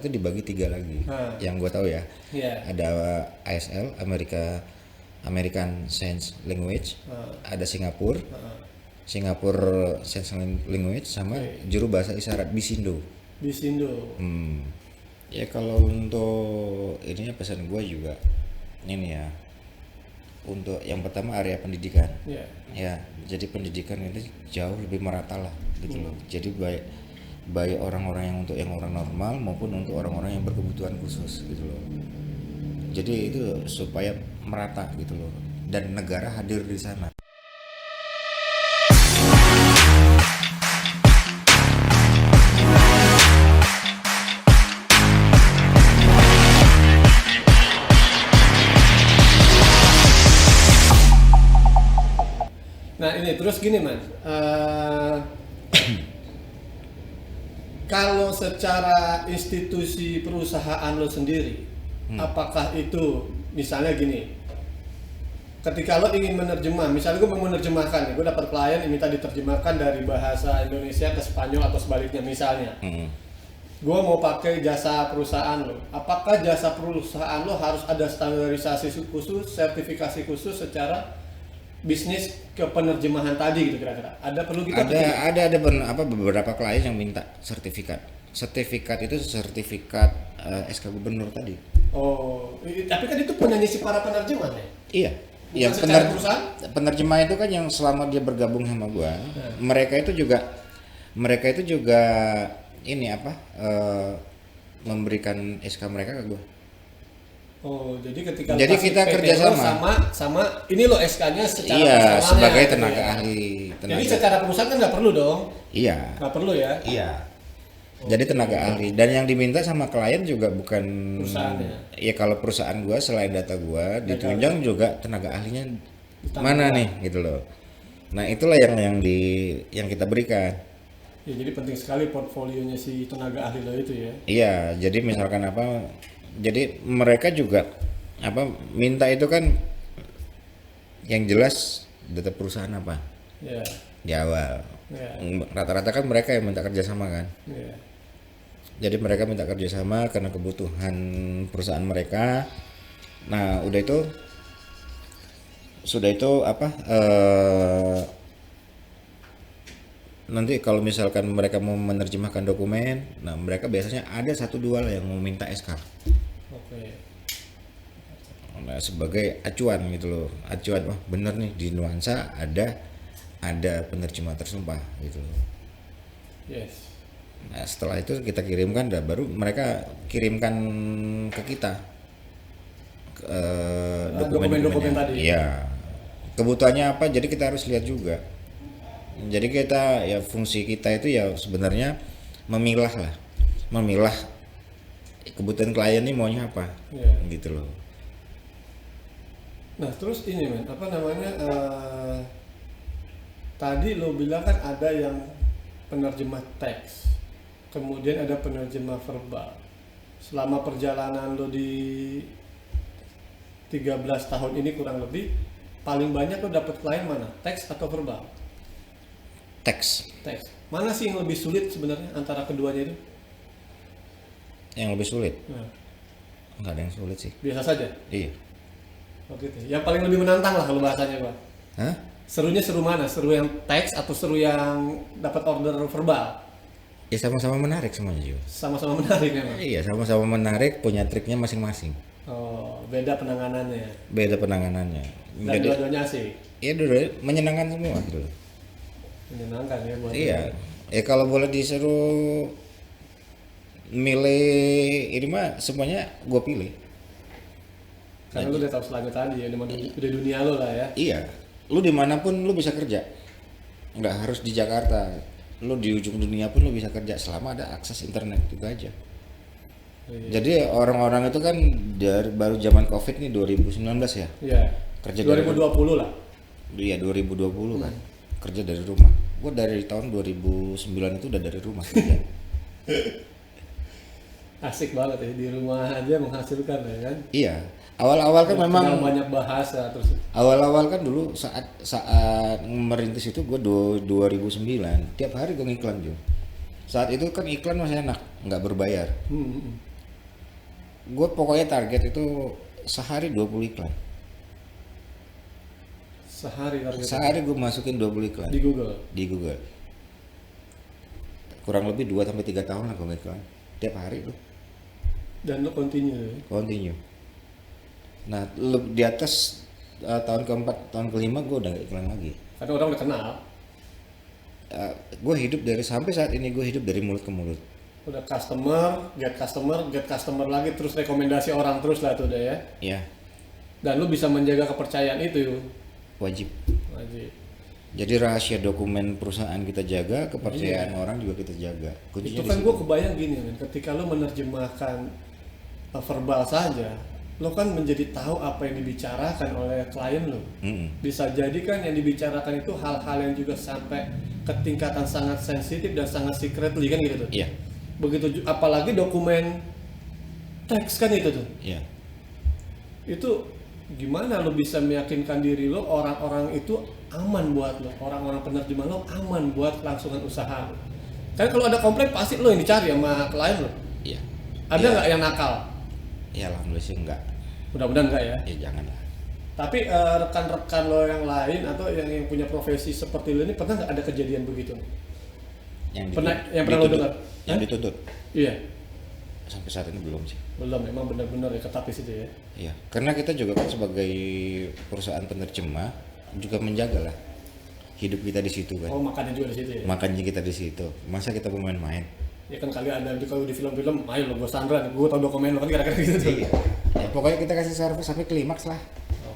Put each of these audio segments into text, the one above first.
itu dibagi 3 lagi. Yang gue tahu ya. Iya. Ada ASL, American Sign Language, ada Singapura Sign Language, sama juru bahasa isyarat Bisindo. Ya kalau untuk ininya pesan gue juga ini ya, untuk yang pertama area pendidikan. Ya, jadi pendidikan ini jauh lebih merata lah gitu loh. Jadi baik orang-orang yang untuk yang orang normal maupun untuk orang-orang yang berkebutuhan khusus gitu loh. Jadi itu supaya merata gitu loh, dan negara hadir di sana. Nah ini terus gini man, kalau secara institusi perusahaan lo sendiri, apakah itu misalnya gini, ketika lo ingin menerjemah, misalnya gue mau menerjemahkan nih, gue dapat klien yang minta diterjemahkan dari bahasa Indonesia ke Spanyol atau sebaliknya misalnya, gue mau pakai jasa perusahaan lo, apakah jasa perusahaan lo harus ada standarisasi khusus, sertifikasi khusus secara bisnis ke penerjemahan tadi gitu kira-kira? Ada perlu kita Ada beberapa klien yang minta sertifikat itu sertifikat SK gubernur tadi. Oh, tapi kan itu punya si para penerjemah ya? Iya. Yang penerjemah itu kan yang selama dia bergabung sama gua, mereka itu juga ini memberikan SK mereka ke gua. Oh, jadi ketika kita kerjasama sama ini lo SK-nya secara sebagai tenaga ahli. Jadi secara perusahaan kan nggak perlu dong? Iya. Nggak perlu ya? Iya. Jadi tenaga ahli, dan yang diminta sama klien juga bukan perusahaannya. Ya kalau perusahaan gua selain data gua ditunjang juga tenaga ahlinya mana nih gitu loh. Nah, itulah yang kita berikan. Ya, jadi penting sekali portfolionya si tenaga ahli lo itu ya. Iya, jadi misalkan jadi mereka juga minta itu kan yang jelas data perusahaan apa. Iya. Di awal. Iya. Rata-rata kan mereka yang minta kerjasama kan. Iya. Jadi mereka minta kerjasama karena kebutuhan perusahaan mereka. Nah, sudah itu nanti kalau misalkan mereka mau menerjemahkan dokumen, nah mereka biasanya ada 1-2 lah yang mau minta SK. Oke. Nah, sebagai acuan gitu loh, bener nih di nuansa ada penerjemah tersumpah gitu loh. Yes. Nah, setelah itu kita kirimkan, baru mereka kirimkan ke kita dokumen-dokumen tadi. Iya. Kebutuhannya apa? Jadi kita harus lihat juga. Jadi kita fungsi kita itu sebenarnya memilah kebutuhan klien ini maunya apa, gitu loh. Nah terus ini tadi lo bilang kan ada yang penerjemah teks, kemudian ada penerjemah verbal. Selama perjalanan lo di 13 tahun ini kurang lebih, paling banyak lo dapet klien mana? Teks atau verbal? Teks. Mana sih yang lebih sulit sebenarnya antara keduanya itu? Yang lebih sulit? Nggak ada yang sulit sih. Biasa saja? Iya. Oke. Yang paling lebih menantang lah kalau bahasanya Pak. Hah? Serunya seru mana? Seru yang teks atau seru yang dapat order verbal? Ya sama-sama menarik semuanya juga. Sama-sama menarik memang? Iya, sama-sama menarik, punya triknya masing-masing. Oh, beda penanganannya? Beda penanganannya. Dan dua-duanya asik? Iya, dua-duanya menyenangkan semua gitu. Menyenangkan ya buat Iya. Kalau boleh disuruh milih ini mah semuanya gue pilih. Karena lu udah tahu selangnya tadi ya, udah dunia lo lah ya. Iya, lu dimanapun lu bisa kerja, nggak harus di Jakarta. Lu di ujung dunia pun lu bisa kerja selama ada akses internet juga aja. Iya. Jadi orang-orang itu kan baru zaman COVID nih 2019 ya. Iya. Kerja 2020 lah. Iya 2020 kan. Kerja dari rumah. Gua dari tahun 2009 itu udah dari rumah kerja. Asik banget ya, di rumah aja menghasilkan ya kan. Iya. Awal-awal kan memang banyak bahasa terus. Awal-awal kan dulu saat merintis itu gue 2009 tiap hari gue ngiklan juga. Saat itu kan iklan masih enak, nggak berbayar. gue pokoknya target itu sehari 20 iklan. Sehari gue masukin 20 iklan di Google. Kurang lebih 2 sampai 3 tahun lah gue iklan tiap hari tuh. Dan lo continue. Nah, di atas tahun keempat, tahun kelima gue udah gak iklan lagi. Karena orang udah kenal. Gue hidup dari sampai saat ini gue hidup dari mulut ke mulut. Udah get customer lagi, terus rekomendasi orang terus lah tuh udah ya. Iya. Dan lu bisa menjaga kepercayaan itu. Wajib. Jadi rahasia dokumen perusahaan kita jaga, kepercayaan orang juga kita jaga. Kuncinya itu kan gue kebayang gini men, ketika lo menerjemahkan verbal saja, lo kan menjadi tahu apa yang dibicarakan oleh klien lo. Bisa jadi kan yang dibicarakan itu hal-hal yang juga sampai ke tingkatan sangat sensitif dan sangat secretly kan gitu tuh. Iya. Begitu apalagi dokumen teks kan itu tuh. Iya. Itu gimana lo bisa meyakinkan diri lo orang-orang itu aman buat lo, orang-orang penerjemah lo aman buat kelangsungan usaha lo. Kan kalau ada komplain pasti lo yang dicari sama klien lo. Iya. Ada nggak yang nakal? Ya alhamdulillah sih enggak. Mudah-mudahan enggak ya. Ya janganlah. Tapi rekan-rekan lo yang lain atau yang punya profesi seperti lo ini pernah nggak ada kejadian begitu? Yang pernah lo dengar? Yang dituntut? Iya. Sampai saat ini belum sih. Belum, memang benar-benar ya ketat di situ ya. Iya, karena kita juga kan sebagai perusahaan penerjemah juga menjaga lah hidup kita di situ kan. Oh, makannya juga di situ ya. Makannya kita di situ. Masa kita mau main-main? Ya kan kali ada kalau di film-film, ayo lo gue Sandra, gue tau dokumen lo kan kira-kira gitu tuh. Iya. Ya pokoknya kita kasih service sampai klimaks lah.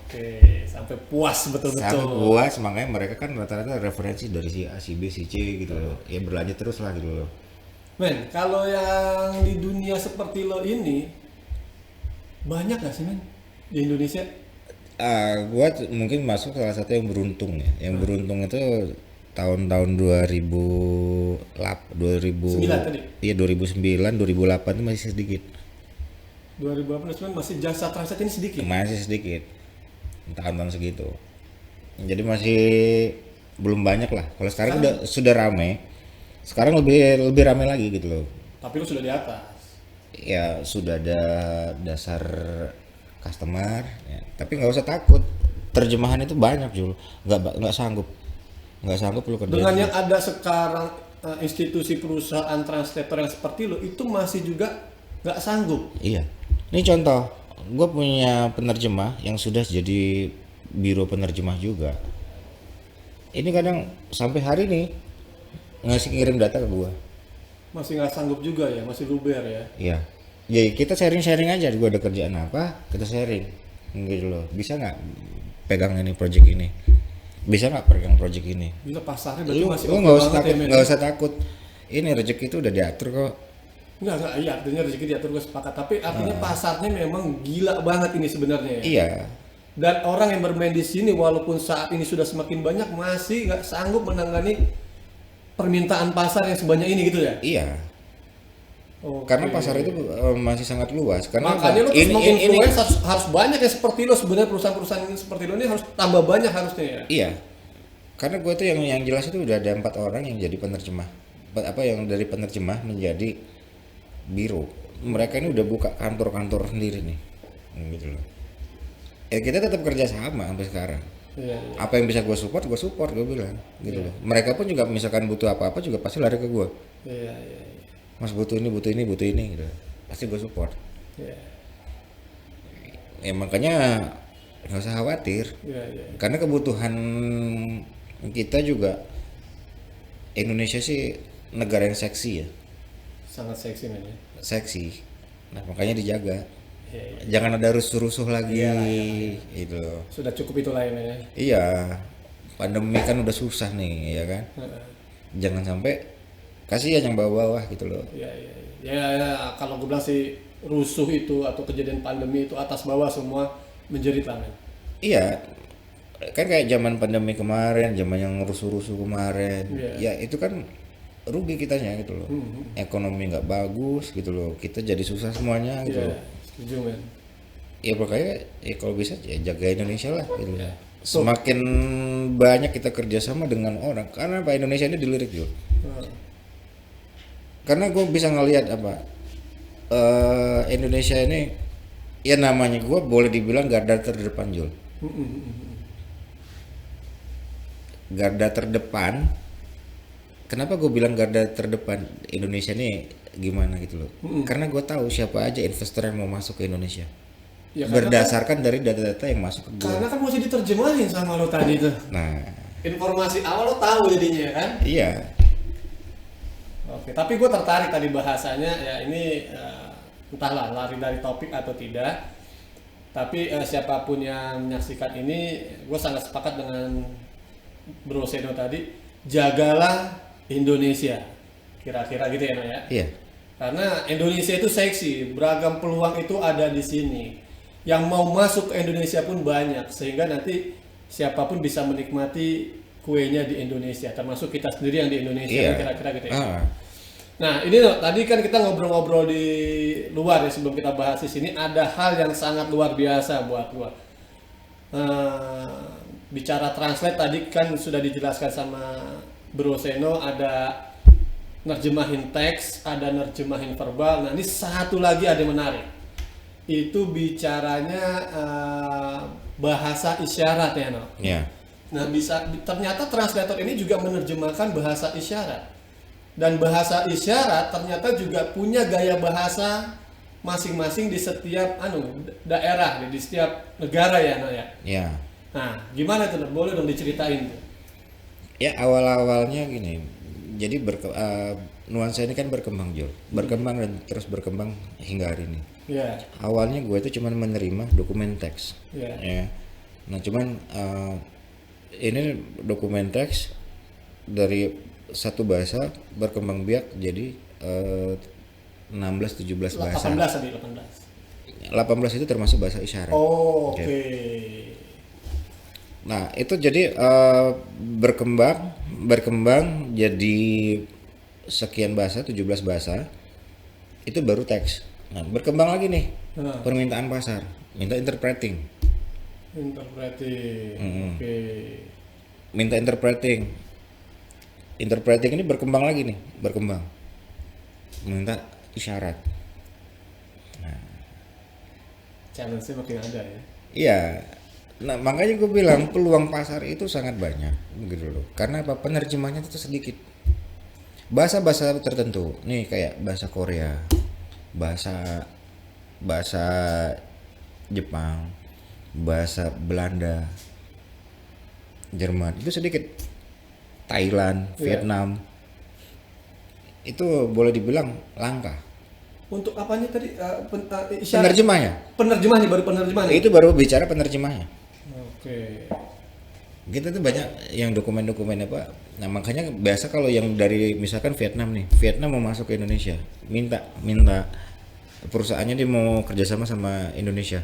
Oke, sampai puas betul-betul. Sampai puas, makanya mereka kan rata-rata referensi dari si A, si B, si C gitu loh. Ya berlanjut terus lah gitu loh. Men, kalau yang di dunia seperti lo ini banyak gak sih men di Indonesia? Gua mungkin masuk salah satu yang beruntung ya. Yang beruntung itu tahun-tahun 2009 tadi? Iya 2009, 2008 itu masih sedikit. 2008 masih jasa transit ini sedikit? Masih sedikit. Tahun-tahun segitu. Jadi masih belum banyak lah. Kalau sekarang sudah rame. Sekarang lebih rame lagi gitu loh. Tapi lu sudah di atas. Ya sudah ada dasar customer ya. Tapi nggak usah takut, terjemahan itu banyak Jul, nggak sanggup lu kerja. Dengan yang ada sekarang institusi perusahaan translator yang seperti lo itu masih juga nggak sanggup. Iya, ini contoh, gue punya penerjemah yang sudah jadi biro penerjemah juga. Ini kadang sampai hari ini ngasih kirim data ke gue. Masih nggak sanggup juga ya, masih luber ya. Iya. Ya kita sharing aja, gue ada kerjaan apa, kita sharing gitu loh. Bisa nggak pegang ini project ini? Bisa nggak pegang project ini? Gila pasarnya berarti masih lu nggak usah takut. Ini rezeki itu udah diatur kok. Enggak, iya artinya rezeki diatur gue sepakat. Tapi artinya pasarnya memang gila banget ini sebenarnya ya. Iya. Dan orang yang bermain di sini walaupun saat ini sudah semakin banyak masih nggak sanggup menangani permintaan pasar yang sebanyak ini gitu ya? Iya. Karena pasar itu masih sangat luas. Karena makanya lo ini harus banyak ya seperti lo sebenarnya perusahaan-perusahaan ini seperti lo ini harus tambah banyak harusnya ya. Iya. Karena gue tuh yang jelas itu udah ada 4 orang yang jadi penerjemah. Yang dari penerjemah menjadi biro. Mereka ini udah buka kantor-kantor sendiri nih. Gitu loh. Ya kita tetap kerja sama sampai sekarang. Iya. Apa yang bisa gue support gue bilang gitu loh. Mereka pun juga misalkan butuh apa-apa juga pasti lari ke gue. Iya. Mas butuh ini gitu. Pasti gue support. Iya. Ya makanya nggak usah khawatir. Iya. Karena kebutuhan kita juga Indonesia sih negara yang seksi ya. Sangat seksi men ya. Seksi. Nah makanya dijaga. Iya. Jangan ada rusuh-rusuh lagi. Iya. Itu. Sudah cukup itu lah ya. Iya. Pandemi kan udah susah nih ya kan. Jangan sampai kasihan yang bawah-bawah gitu loh. Iya. Ya kalau gue bilang sih rusuh itu atau kejadian pandemi itu atas bawah semua menjerit lah men. Iya. Kan kayak zaman pandemi kemarin, zaman yang rusuh-rusuh kemarin. Yeah. Ya itu kan rugi kitanya gitu loh. Ekonomi nggak bagus gitu loh. Kita jadi susah semuanya gitu loh. Setuju men. Ya makanya ya kalau bisa ya jaga Indonesia lah gitu. Yeah. Semakin banyak kita kerjasama dengan orang, karena Pak Indonesia ini dilirik juga. Karena gue bisa ngelihat apa Indonesia ini ya namanya gue boleh dibilang garda terdepan Jul. Garda terdepan. Kenapa gue bilang garda terdepan Indonesia ini gimana gitu loh? Karena gue tahu siapa aja investor yang mau masuk ke Indonesia. Ya, berdasarkan dari data-data yang masuk ke gue. Karena kan mesti diterjemahin sama lo tadi tuh. Nah, informasi awal lo tahu jadinya kan? Iya. Oke, tapi gue tertarik tadi bahasanya ya ini entahlah lari dari topik atau tidak. Tapi siapapun yang menyaksikan ini, gue sangat sepakat dengan Bro Seno tadi. Jagalah Indonesia, kira-kira gitu ya, no ya. Iya. Karena Indonesia itu seksi, beragam peluang itu ada di sini. Yang mau masuk ke Indonesia pun banyak, sehingga nanti siapapun bisa menikmati kuenya di Indonesia, termasuk kita sendiri yang di Indonesia, kira-kira gitu ya. Nah ini no, tadi kan kita ngobrol-ngobrol di luar ya sebelum kita bahas di sini, ada hal yang sangat luar biasa buat gua. Bicara translate tadi kan sudah dijelaskan sama Bro Seno, ada nerjemahin teks, ada nerjemahin verbal. Nah ini satu lagi ada yang menarik, itu bicaranya bahasa isyarat ya no. Yeah. Nah ternyata translator ini juga menerjemahkan bahasa isyarat, dan bahasa isyarat ternyata juga punya gaya bahasa masing-masing di setiap daerah, di setiap negara ya no ya. Yeah. Nah, gimana tuh? Boleh dong diceritain tuh. Ya awal-awalnya gini, jadi nuansa ini kan berkembang Jul, berkembang dan terus berkembang hingga hari ini. Yeah. Awalnya gue itu cuma menerima dokumen teks, ya. Nah cuman ini dokumen teks dari satu bahasa berkembang biak jadi 16-17 bahasa. 18 itu termasuk bahasa isyarat. Oh, oke. Okay. Nah itu jadi berkembang jadi sekian bahasa, 17 bahasa, itu baru teks. Nah berkembang lagi nih permintaan pasar, minta interpreting. Oke. Minta interpreting ini berkembang lagi nih, minta isyarat. Nah, challenge-nya makin ada ya. Iya. Nah makanya gue bilang peluang pasar itu sangat banyak gitu loh. Karena apa? Penerjemahnya itu sedikit. Bahasa-bahasa tertentu nih kayak bahasa Korea, bahasa Jepang, bahasa Belanda, Jerman itu sedikit. Thailand, Vietnam itu boleh dibilang langka. Untuk apanya tadi? Penerjemahnya. Baru penerjemahnya. Itu baru bicara penerjemahnya. Oke. Kita tuh banyak yang dokumen-dokumen apa. Nah makanya biasa kalau yang dari misalkan Vietnam nih, Vietnam mau masuk ke Indonesia, minta perusahaannya dia mau kerjasama sama Indonesia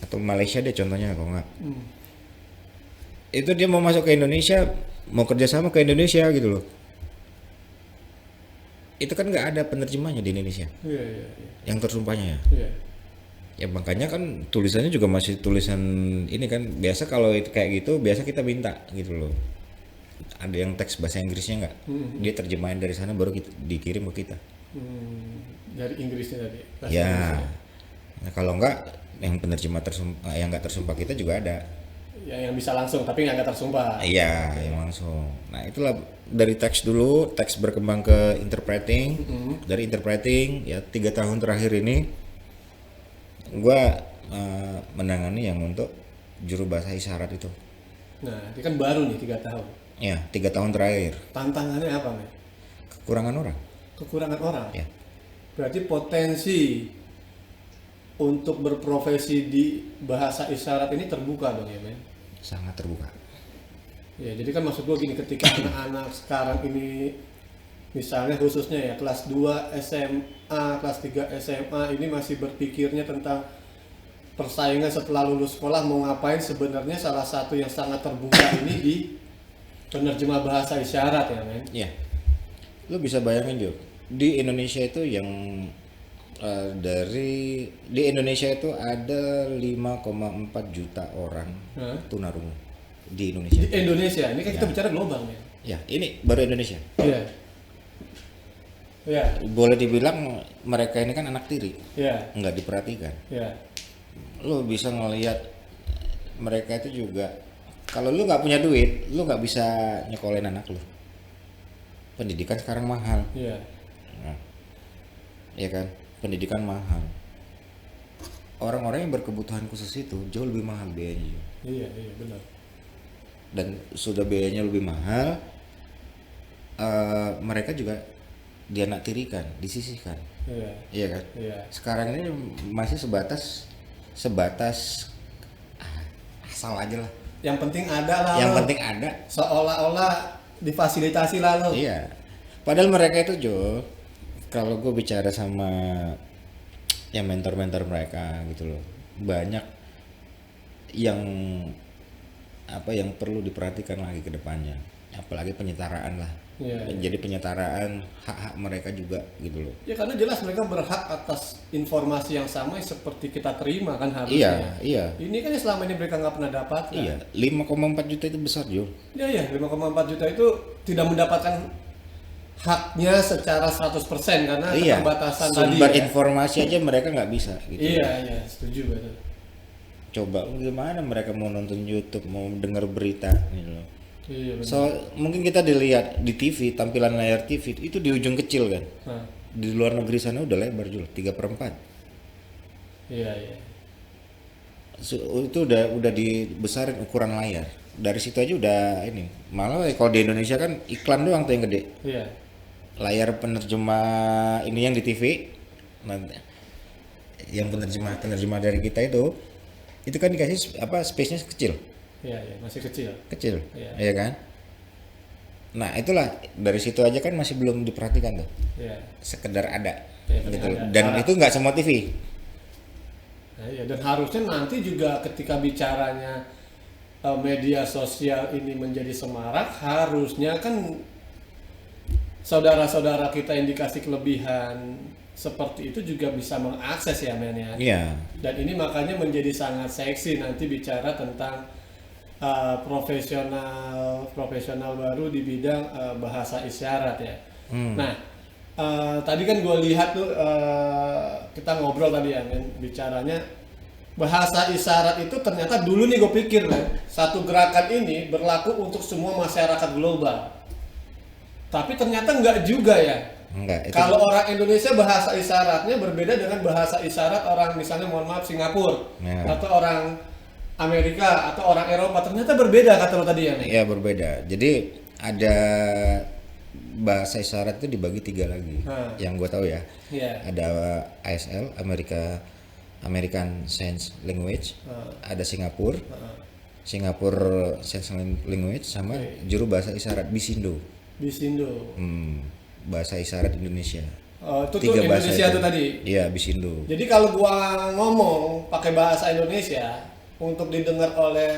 atau Malaysia deh contohnya kalau nggak. Itu dia mau masuk ke Indonesia, mau kerjasama ke Indonesia gitu loh. Itu kan nggak ada penerjemahnya di Indonesia. Iya. Yang tersumpahnya ya. Iya. Ya makanya kan tulisannya juga masih tulisan ini kan, biasa kalau itu kayak gitu biasa kita minta gitu loh. Ada yang teks bahasa Inggrisnya nggak? Dia terjemahin dari sana baru dikirim ke kita. Dari Inggrisnya tadi. Ya. Nah, kalau nggak yang penerjemah yang nggak tersumpah kita juga ada. Yang bisa langsung tapi nggak tersumpah. Iya, yang langsung. Nah itulah dari teks dulu, teks berkembang ke interpreting. Dari interpreting ya 3 tahun terakhir ini gue menangani yang untuk juru bahasa isyarat itu. Nah ini kan baru nih 3 tahun. Ya 3 tahun terakhir. Tantangannya apa nih? Kekurangan orang. Ya. Berarti potensi untuk berprofesi di bahasa isyarat ini terbuka dong ya men? Sangat terbuka. Ya jadi kan maksud gue gini, ketika anak-anak sekarang ini misalnya khususnya ya kelas 2 SMA, kelas 3 SMA ini masih berpikirnya tentang persaingan setelah lulus sekolah mau ngapain, sebenarnya salah satu yang sangat terbuka ini di penerjemah bahasa isyarat ya men? Iya. Lu bisa bayangin Jo, di Indonesia itu yang di Indonesia itu ada 5,4 juta orang tunarungu di Indonesia. Di Indonesia, ini kan kita bicara global ya. Ya, ini baru Indonesia. Iya. boleh dibilang mereka ini kan anak tiri, nggak diperhatikan. Lu bisa ngelihat mereka itu juga, kalau lu nggak punya duit, lu nggak bisa nyekolahin anak lu. Pendidikan sekarang mahal. Nah, ya kan, pendidikan mahal. Orang-orang yang berkebutuhan khusus itu jauh lebih mahal biayanya. Iya benar. Dan sudah biayanya lebih mahal, mereka juga dianaktirikan, disisihkan. Iya kan. Sekarang ini masih sebatas asal aja lah. Yang penting ada lah. Yang penting ada. Seolah-olah difasilitasi lah lo. Iya. Padahal mereka itu kalau gue bicara sama yang mentor-mentor mereka gitu loh, banyak yang perlu diperhatikan lagi ke depannya, apalagi penyetaraan lah. Jadi penyetaraan hak-hak mereka juga gitu loh. Ya karena jelas mereka berhak atas informasi yang sama seperti kita terima kan harusnya. Iya. Ini kan selama ini mereka nggak pernah dapat. Iya. 5,4 juta itu besar Jo. Iya. 5,4 juta itu tidak mendapatkan haknya secara 100% karena keterbatasan tadi. Sumber informasi aja mereka nggak bisa. Gitu. Iya. Setuju betul. Coba gimana mereka mau nonton YouTube, mau dengar berita gitu loh. Iya, so mungkin kita dilihat di TV, tampilan layar TV itu di ujung kecil kan. Di luar negeri sana udah lebar juga 3/4. Iya. So, itu udah dibesarin ukuran layar. Dari situ aja udah ini. Malah kalau di Indonesia kan iklan doang tuh yang gede. Iya. Layar penerjemah ini yang di TV, yang penerjemah dari kita itu kan dikasih space-nya kecil. Iya, masih kecil. Iya kan? Nah, itulah dari situ aja kan masih belum diperhatikan tuh. Iya. Sekedar ada. Gitu. Ada. Dan itu nggak semua TV. Nah, iya, dan harusnya nanti juga ketika bicaranya media sosial ini menjadi semarak, harusnya kan saudara-saudara kita yang dikasih kelebihan seperti itu juga bisa mengakses ya men ya. Iya. Dan ini makanya menjadi sangat seksi nanti bicara tentang profesional baru di bidang bahasa isyarat ya. Nah, tadi kan gue lihat tuh kita ngobrol tadi ya, men, bicaranya bahasa isyarat itu ternyata dulu nih gue pikir satu gerakan ini berlaku untuk semua masyarakat global. Tapi ternyata enggak juga ya. Enggak. Kalau orang Indonesia bahasa isyaratnya berbeda dengan bahasa isyarat orang misalnya mohon maaf Singapura atau orang Amerika atau orang Eropa, ternyata berbeda kata lo tadi ya nih? Iya berbeda. Jadi ada bahasa isyarat itu dibagi 3 lagi. Yang gue tahu ya. Ada ASL, American Sign Language, ada Singapura Sign Language, sama juru bahasa isyarat Bisindo. Bahasa isyarat Indonesia. Itu tuh Indonesia tuh tadi. Iya, Bisindo. Jadi kalau gua ngomong pakai bahasa Indonesia untuk didengar oleh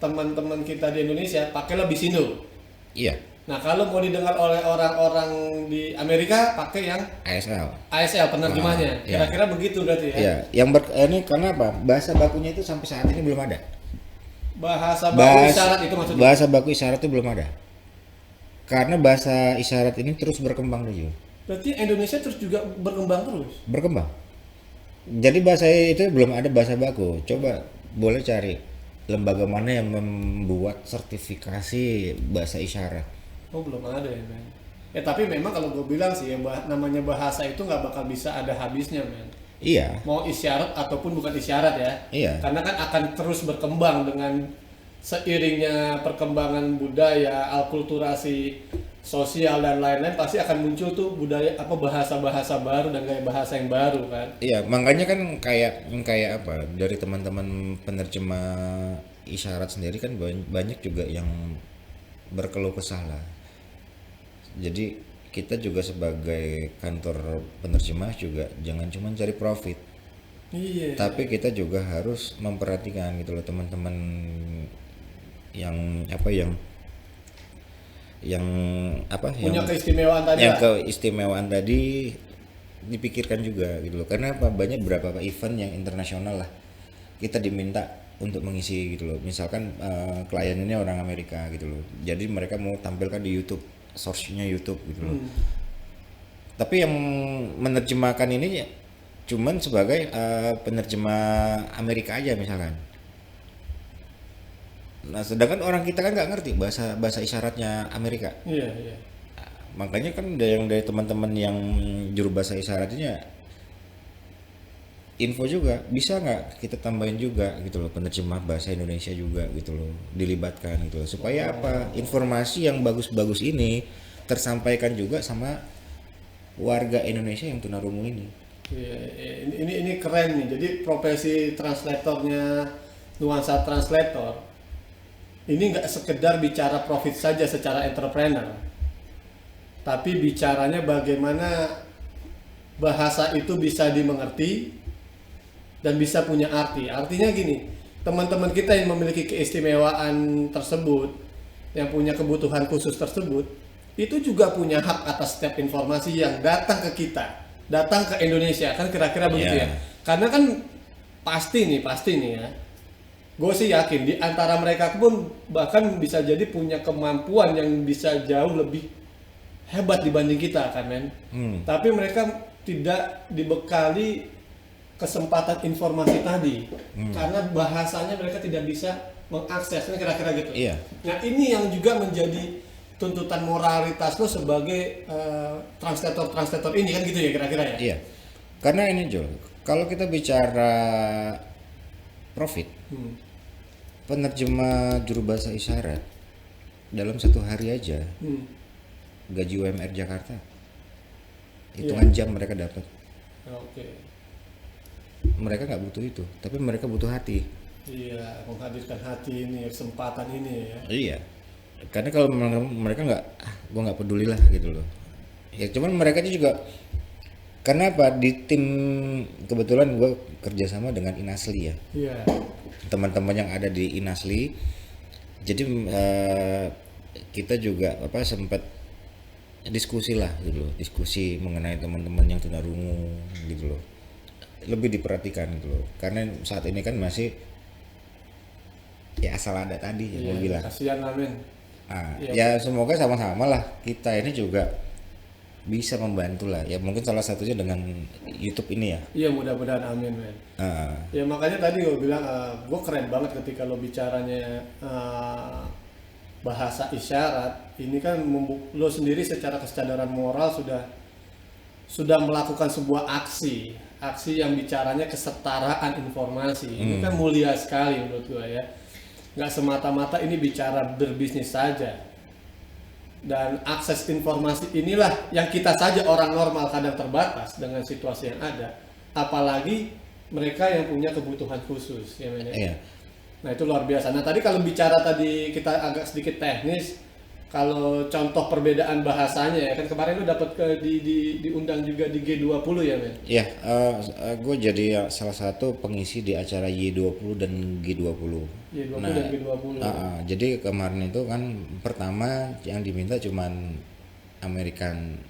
teman-teman kita di Indonesia, pakailah Bisindo. Iya. Nah, kalau mau didengar oleh orang-orang di Amerika, pakai yang ASL penerjemahnya. Kira-kira begitu berarti ya. Iya. Ini karena apa? Bahasa bakunya itu sampai saat ini belum ada. Bahasa baku isyarat itu maksudnya. Bahasa baku isyarat itu belum ada. Karena bahasa isyarat ini terus berkembang juga. Berarti Indonesia terus juga berkembang terus? Berkembang. Jadi bahasa itu belum ada bahasa baku. Coba boleh cari lembaga mana yang membuat sertifikasi bahasa isyarat. Oh belum ada ya men. Ya tapi memang kalau gue bilang sih ya namanya bahasa itu nggak bakal bisa ada habisnya men. Iya. Mau isyarat ataupun bukan isyarat ya. Iya. Karena kan akan terus berkembang dengan seiringnya perkembangan budaya, alkulturasi sosial dan lain-lain, pasti akan muncul tuh budaya bahasa-bahasa baru dan gaya bahasa yang baru kan. Iya, makanya kan kayak apa dari teman-teman penerjemah isyarat sendiri kan banyak juga yang berkeluh kesah lah. Jadi kita juga sebagai kantor penerjemah juga jangan cuma cari profit. Iya. Tapi kita juga harus memperhatikan gitu loh teman-teman yang punya keistimewaan tadi. Yang keistimewaan tadi dipikirkan juga gitu loh. Karena banyak beberapa event yang internasional lah kita diminta untuk mengisi gitu loh. Misalkan klien ini orang Amerika gitu loh. Jadi mereka mau tampilkan di YouTube, source-nya YouTube gitu loh. Tapi yang menerjemahkan ini cuman sebagai penerjemah Amerika aja misalkan. Nah, sedangkan orang kita kan nggak ngerti bahasa isyaratnya Amerika. Iya, iya. Nah, makanya kan dari teman-teman yang juru bahasa isyaratnya info juga, bisa nggak kita tambahin juga gitu loh, penerjemah bahasa Indonesia juga gitu loh, dilibatkan gitu loh, supaya apa, informasi yang bagus-bagus ini tersampaikan juga sama warga Indonesia yang tunarungu ini. Iya, ini keren nih. Jadi profesi translatornya Nuansa Translator ini nggak sekedar bicara profit saja secara entrepreneur, tapi bicaranya bagaimana bahasa itu bisa dimengerti dan bisa punya arti. Artinya gini, teman-teman kita yang memiliki keistimewaan tersebut, yang punya kebutuhan khusus tersebut, itu juga punya hak atas setiap informasi yang datang ke kita, datang ke Indonesia, kan kira-kira begitu ya. Karena kan pasti nih ya, gue sih yakin di antara mereka pun bahkan bisa jadi punya kemampuan yang bisa jauh lebih hebat dibanding kita kan men. Tapi mereka tidak dibekali kesempatan informasi tadi karena bahasanya mereka tidak bisa mengaksesnya, kira-kira gitu. Iya. Nah ini yang juga menjadi tuntutan moralitas lo sebagai translator ini kan gitu ya kira-kira ya. Iya. Karena ini Jo, kalau kita bicara profit, penerjemah juru bahasa isyarat dalam satu hari aja gaji UMR Jakarta hitungan jam mereka dapat. Oke. Mereka nggak butuh itu, tapi mereka butuh hati. Iya, menghadirkan hati ini, kesempatan ini ya. Iya, karena kalau mereka nggak, gue nggak peduli lah gitu loh. Ya cuman mereka juga, karena apa, di tim kebetulan gue kerjasama dengan Inasli ya. Iya. Teman-teman yang ada di Inasli, jadi kita juga sempat diskusi lah gitu loh, diskusi mengenai teman-teman yang tunarungu gitu loh, lebih diperhatikan gitu loh, karena saat ini kan masih ya asal ada tadi yang gue bilang. Kasihan amin. Ya semoga sama-sama lah kita ini juga bisa membantu lah ya, mungkin salah satunya dengan YouTube ini ya. Iya, mudah-mudahan amin men. Ya makanya tadi gue bilang gue keren banget ketika lo bicaranya bahasa isyarat ini kan lo sendiri secara kesadaran moral sudah melakukan sebuah aksi yang bicaranya kesetaraan informasi. Ini kan mulia sekali menurut gue ya. Nggak semata-mata ini bicara berbisnis saja. Dan akses informasi inilah yang kita saja orang normal kadang terbatas dengan situasi yang ada. Apalagi mereka yang punya kebutuhan khusus ya men. Iya. Nah itu luar biasa. Nah tadi kalau bicara tadi kita agak sedikit teknis, kalau contoh perbedaan bahasanya ya kan kemarin lu dapat diundang juga di G20 ya men? Iya, gue jadi salah satu pengisi di acara Y20 dan G20. Y20 dan G20. Jadi kemarin itu kan pertama yang diminta cuman American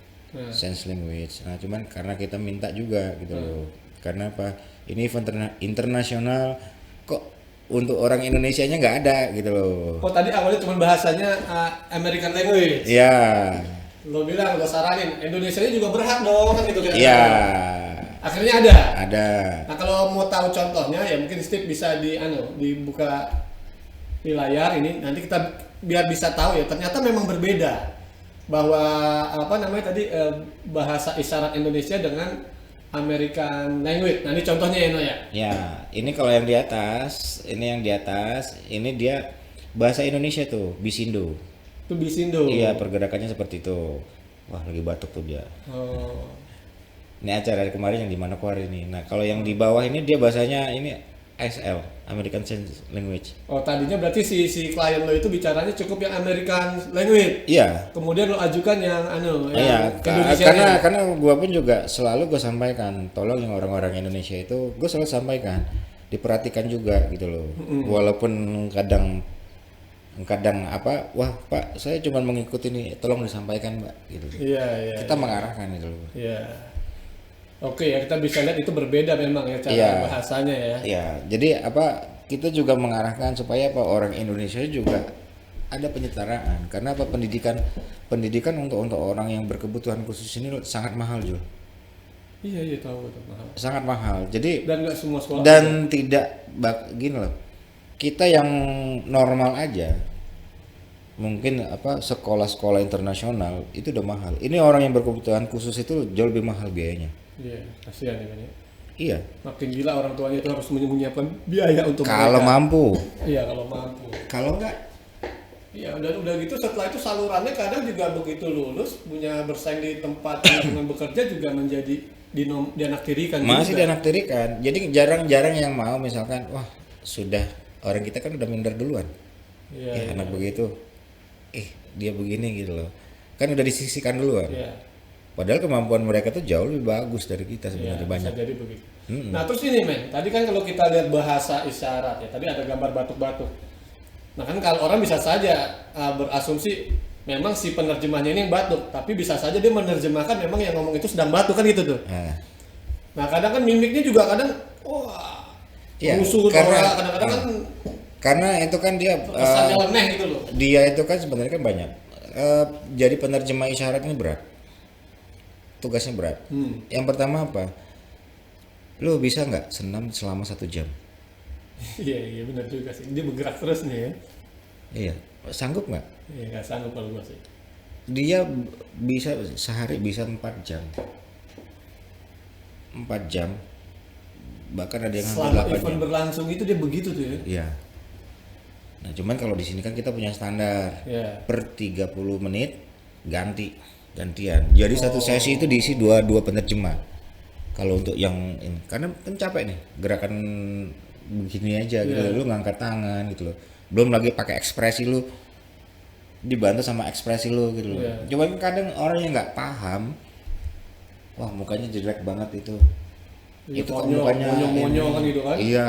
Sign Language. Nah cuman karena kita minta juga gitu loh. Karena apa? Ini event internasional kok untuk orang Indonesianya nggak ada gitu loh. Oh tadi awalnya cuma bahasanya American Language. Iya. Lo bilang, lo saranin Indonesianya juga berhak dong kan gitu kan? Iya. Akhirnya ada. Ada. Nah kalau mau tahu contohnya ya mungkin Steve bisa dibuka di layar ini, nanti kita biar bisa tahu ya ternyata memang berbeda bahwa bahasa isyarat Indonesia dengan American Language. Nah ini contohnya ya. Ya, ini kalau yang di atas, ini dia bahasa Indonesia tuh, Bisindo. Itu Bisindo. Iya, pergerakannya seperti itu. Wah, lagi batuk tuh dia. Oh. Ini acara kemarin yang di Manokwari ini. Nah, kalau yang di bawah ini dia bahasanya ini ASL, American Sign Language. Oh, tadinya berarti si klien lo itu bicaranya cukup yang American Language. Iya. Kemudian lo ajukan yang Iya, karena gua pun juga selalu gue sampaikan, tolong yang orang-orang Indonesia itu gue selalu sampaikan, diperhatikan juga gitu loh. Walaupun kadang wah Pak, saya cuma mengikuti ini, tolong disampaikan Mbak gitu. Iya. Kita mengarahkan gitu loh. Iya. Oke ya, kita bisa lihat itu berbeda memang ya cara bahasanya ya. Iya, jadi kita juga mengarahkan supaya orang Indonesia juga ada penyetaraan. Karena apa, pendidikan untuk orang yang berkebutuhan khusus ini sangat mahal, Jul. Iya tahu itu mahal. Sangat mahal. Jadi dan nggak semua sekolah dan tidak gini loh. Kita yang normal aja mungkin sekolah-sekolah internasional itu udah mahal. Ini orang yang berkebutuhan khusus itu jauh lebih mahal biayanya. Iya, kasihan ya kan ya. Iya. Makin gila orang tuanya itu harus menyiapkan biaya untuk kalau mereka. mampu. Iya, kalau mampu. Kalau enggak, iya, dan udah gitu setelah itu salurannya kadang juga begitu lulus punya bersaing di tempat lingkungan bekerja juga menjadi dianaktirikan. Masih dianaktirikan. Jadi jarang-jarang yang mau misalkan, wah sudah orang kita kan udah minder duluan. Iya, anak begitu, dia begini gitu loh. Kan udah disisihkan duluan. Iya. Padahal kemampuan mereka tuh jauh lebih bagus dari kita sebenarnya banyak. Bisa jadi begitu. Nah terus ini tadi kan kalau kita lihat bahasa isyarat ya, tadi ada gambar batuk-batuk. Nah kan kalau orang bisa saja berasumsi memang si penerjemahnya ini yang batuk, tapi bisa saja dia menerjemahkan memang yang ngomong itu sedang batuk kan gitu tuh. Nah kadang kan mimiknya juga kadang musuh kadang-kadang kan karena itu kan dia leneh gitu loh. Dia itu kan sebenarnya kan banyak. Jadi penerjemah isyarat ini berat. Tugasnya berat. Yang pertama apa? Lu bisa nggak senam selama 1 jam? Iya benar juga sih. Dia bergerak terus nih ya. Iya. Sanggup nggak? Iya nggak sanggup kalau gue sih. Dia bisa sehari bisa 4 jam. 4 jam. Bahkan ada yang selama event berlangsung itu dia begitu tuh ya. Iya. Nah cuman kalau di sini kan kita punya standar per 30 menit gantian. Jadi satu sesi itu diisi dua penerjemah. Kalau untuk yang ini, karena kan capek nih gerakan begini aja gitu, lu ngangkat tangan gitu loh. Belum lagi pakai ekspresi lu, dibantu sama ekspresi lu gitu loh. Cuman kadang orang yang nggak paham, wah mukanya jelek banget itu. Itu kok mukanya monyo kan gitu kan. Iya.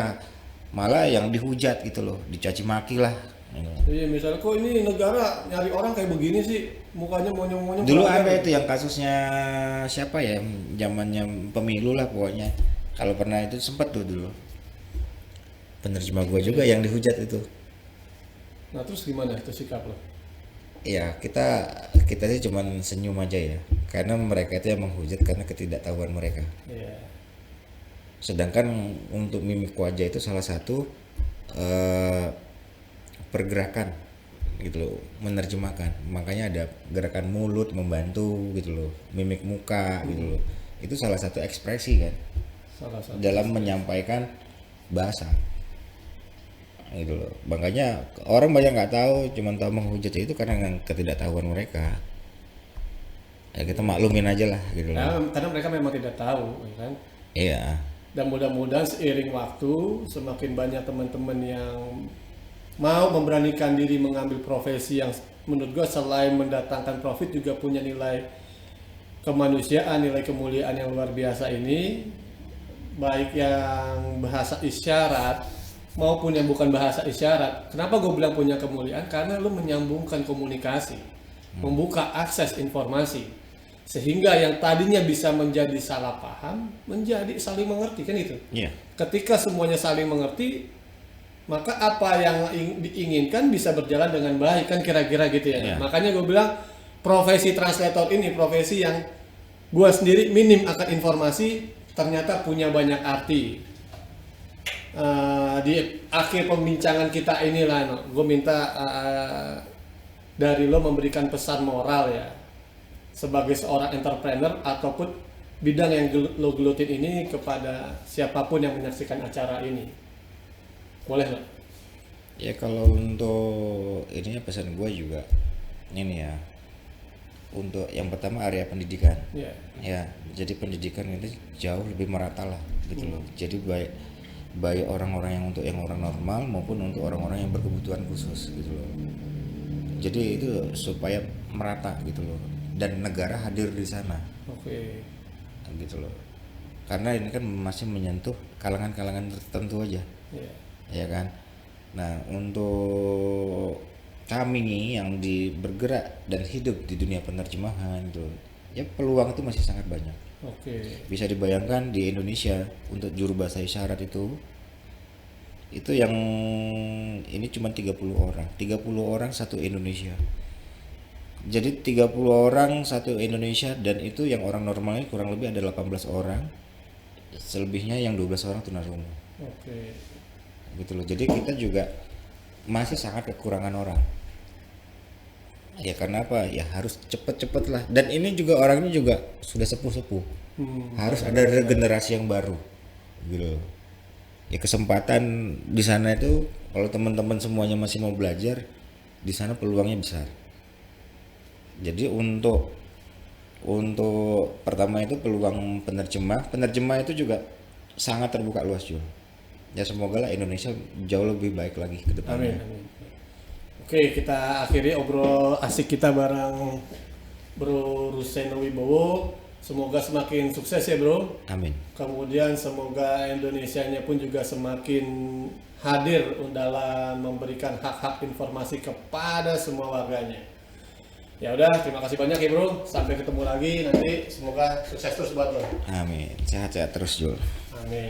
Malah yang dihujat gitu loh, dicaci maki lah. Iya misalnya kok ini negara nyari orang kayak begini sih, mukanya monyong-monyong. Dulu ada itu yang kasusnya siapa ya, zamannya pemilu lah pokoknya. Kalau pernah itu sempat tuh dulu. Penerjemah gua juga yang dihujat itu. Nah terus gimana itu sikap lo? Ya kita sih cuman senyum aja ya, karena mereka itu yang menghujat karena ketidaktahuan mereka. Iya. Sedangkan untuk mimik wajah itu salah satu pergerakan gitu loh, menerjemahkan. Makanya ada gerakan mulut membantu gitu loh, mimik muka gitu loh. Itu salah satu ekspresi kan dalam menyampaikan bahasa gitu loh. Makanya orang banyak nggak tahu, cuman tahu menghujat itu karena ketidaktahuan mereka. Ya kita maklumin aja lah gitu loh. Karena mereka memang tidak tahu ya kan. Iya. Dan mudah-mudahan seiring waktu semakin banyak teman-teman yang mau memberanikan diri mengambil profesi yang menurut gue selain mendatangkan profit juga punya nilai kemanusiaan, nilai kemuliaan yang luar biasa ini, baik yang bahasa isyarat maupun yang bukan bahasa isyarat. Kenapa gue bilang punya kemuliaan? Karena lu menyambungkan komunikasi, membuka akses informasi, sehingga yang tadinya bisa menjadi salah paham menjadi saling mengerti kan itu. Ketika semuanya saling mengerti, maka apa yang diinginkan bisa berjalan dengan baik kan kira-kira gitu ya. Makanya gue bilang profesi translator ini profesi yang gue sendiri minim akan informasi ternyata punya banyak arti. Di akhir pembincangan kita inilah gue minta dari lo memberikan pesan moral ya sebagai seorang entrepreneur ataupun bidang yang lo gelutin ini kepada siapapun yang menyaksikan acara ini. Boleh nggak? Ya kalau untuk ininya pesan gue juga ini ya, untuk yang pertama area pendidikan. Ya jadi pendidikan ini jauh lebih merata lah gitu loh. Jadi baik orang-orang yang untuk yang orang normal maupun untuk orang-orang yang berkebutuhan khusus gitu loh. Jadi itu supaya merata gitu loh, dan negara hadir di sana. Gitu loh. Karena ini kan masih menyentuh kalangan-kalangan tertentu aja. Ya kan. Nah untuk kami nih yang bergerak dan hidup di dunia penerjemahan gitu, ya peluang itu masih sangat banyak. Bisa dibayangkan di Indonesia untuk juru bahasa isyarat itu Itu yang ini cuma 30 orang. 30 orang satu Indonesia. Jadi 30 orang satu Indonesia, dan itu yang orang normalnya kurang lebih ada 18 orang. Selebihnya yang 12 orang tunarungu. Oke. Gitu loh. Jadi kita juga masih sangat kekurangan orang. Ya karena apa? Ya harus cepet-cepet lah. Dan ini juga orangnya juga sudah sepuh-sepuh. Harus ada regenerasi yang baru. Gitu loh. Ya kesempatan di sana itu kalau teman-teman semuanya masih mau belajar, di sana peluangnya besar. Jadi untuk pertama itu peluang penerjemah itu juga sangat terbuka luas Jul. Ya semoga lah Indonesia jauh lebih baik lagi ke depannya. Amin. Oke, kita akhiri obrol asik kita bareng Bro Ruseno Wibowo. Semoga semakin sukses ya bro. Amin. Kemudian semoga Indonesianya pun juga semakin hadir dalam memberikan hak-hak informasi kepada semua warganya. Ya udah, terima kasih banyak ya bro. Sampai ketemu lagi nanti. Semoga sukses terus buat lo. Amin. Sehat-sehat terus Jul. Amin.